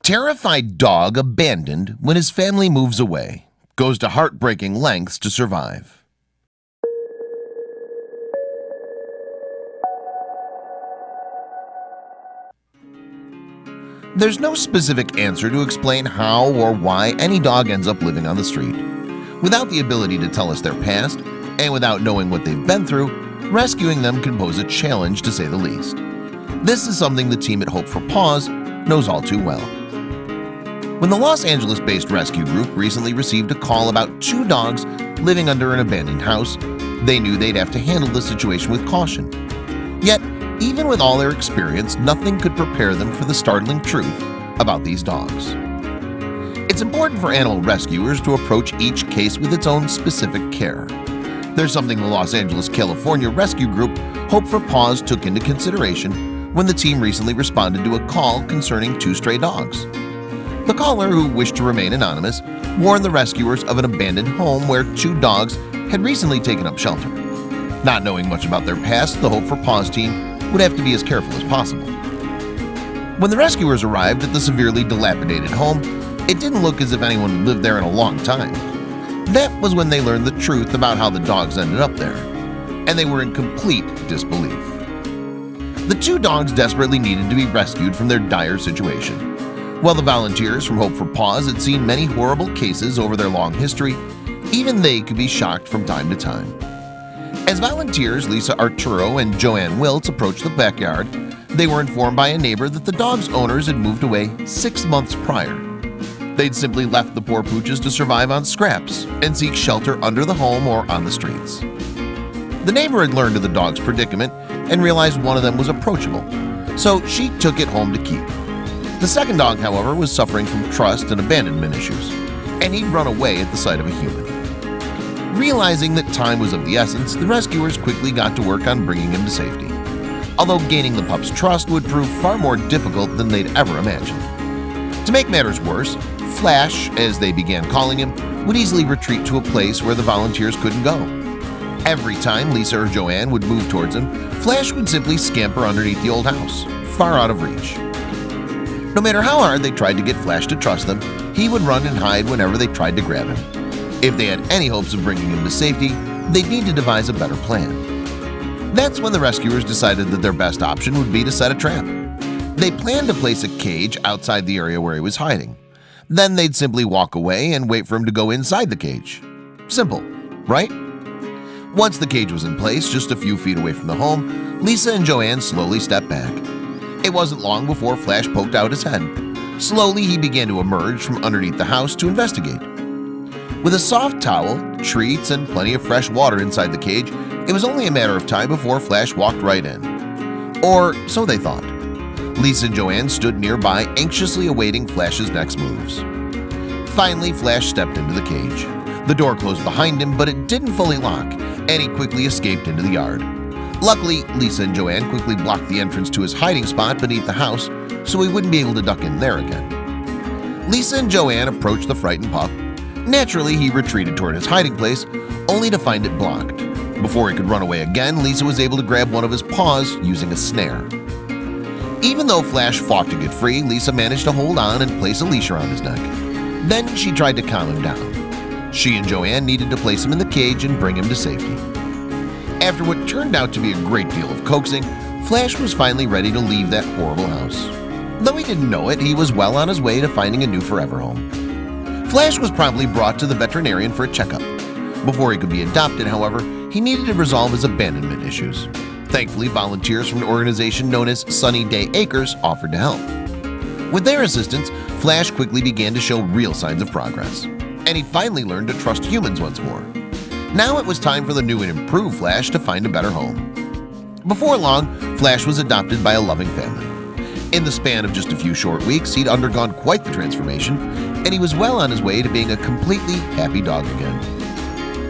Terrified dog abandoned when his family moves away. Goes to heartbreaking lengths to survive. There's no specific answer to explain how or why any dog ends up living on the street. Without the ability to tell us their past, and without knowing what they've been through, rescuing them can pose a challenge to say the least. This is something the team at Hope for Paws knows all too well. When the Los Angeles-based rescue group recently received a call about 2 dogs living under an abandoned house, they knew they'd have to handle the situation with caution. Yet, even with all their experience, nothing could prepare them for the startling truth about these dogs. It's important for animal rescuers to approach each case with its own specific care. There's something the Los Angeles, California rescue group Hope for Paws took into consideration when the team recently responded to a call concerning 2 stray dogs. The caller, who wished to remain anonymous, warned the rescuers of an abandoned home where 2 dogs had recently taken up shelter. Not knowing much about their past, the Hope for Paws team would have to be as careful as possible. When the rescuers arrived at the severely dilapidated home, it didn't look as if anyone had lived there in a long time. That was when they learned the truth about how the dogs ended up there, and they were in complete disbelief. The 2 dogs desperately needed to be rescued from their dire situation. While the volunteers from Hope for Paws had seen many horrible cases over their long history, even they could be shocked from time to time. As volunteers Lisa Arturo and Joanne Wiltz approached the backyard, they were informed by a neighbor that the dog's owners had moved away 6 months prior. They'd simply left the poor pooches to survive on scraps and seek shelter under the home or on the streets. The neighbor had learned of the dog's predicament and realized one of them was approachable, so she took it home to keep. The second dog, however, was suffering from trust and abandonment issues, and he'd run away at the sight of a human. Realizing that time was of the essence, the rescuers quickly got to work on bringing him to safety, although gaining the pup's trust would prove far more difficult than they'd ever imagined. To make matters worse, Flash, as they began calling him, would easily retreat to a place where the volunteers couldn't go. Every time Lisa or Joanne would move towards him, Flash would simply scamper underneath the old house, far out of reach. No matter how hard they tried to get Flash to trust them, he would run and hide whenever they tried to grab him. If they had any hopes of bringing him to safety, they'd need to devise a better plan. That's when the rescuers decided that their best option would be to set a trap. They planned to place a cage outside the area where he was hiding. Then they'd simply walk away and wait for him to go inside the cage. Simple, right? Once the cage was in place, just a few feet away from the home, Lisa and Joanne slowly stepped back. It wasn't long before Flash poked out his head. Slowly, he began to emerge from underneath the house to investigate. With a soft towel, treats, and plenty of fresh water inside the cage, it was only a matter of time before Flash walked right in. Or so they thought. Lisa and Joanne stood nearby, anxiously awaiting Flash's next moves. Finally, Flash stepped into the cage. The door closed behind him, but it didn't fully lock, and he quickly escaped into the yard. Luckily, Lisa and Joanne quickly blocked the entrance to his hiding spot beneath the house, so he wouldn't be able to duck in there again. Lisa and Joanne approached the frightened pup. Naturally, he retreated toward his hiding place, only to find it blocked. Before he could run away again, Lisa was able to grab one of his paws using a snare. Even though Flash fought to get free, Lisa managed to hold on and place a leash around his neck. Then she tried to calm him down. She and Joanne needed to place him in the cage and bring him to safety. After what turned out to be a great deal of coaxing, Flash was finally ready to leave that horrible house. Though he didn't know it, he was well on his way to finding a new forever home. Flash was promptly brought to the veterinarian for a checkup. Before he could be adopted, however, he needed to resolve his abandonment issues. Thankfully, volunteers from an organization known as Sunny Day Acres offered to help. With their assistance, Flash quickly began to show real signs of progress, and he finally learned to trust humans once more. Now it was time for the new and improved Flash to find a better home. Before long, Flash was adopted by a loving family. In the span of just a few short weeks, he'd undergone quite the transformation, and he was well on his way to being a completely happy dog again.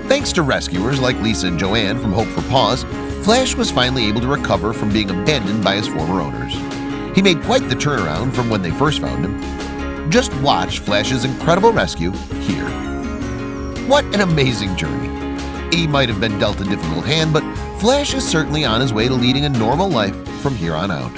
Thanks to rescuers like Lisa and Joanne from Hope for Paws, Flash was finally able to recover from being abandoned by his former owners. He made quite the turnaround from when they first found him. Just watch Flash's incredible rescue here. What an amazing journey! He might have been dealt a difficult hand, but Flash is certainly on his way to leading a normal life from here on out.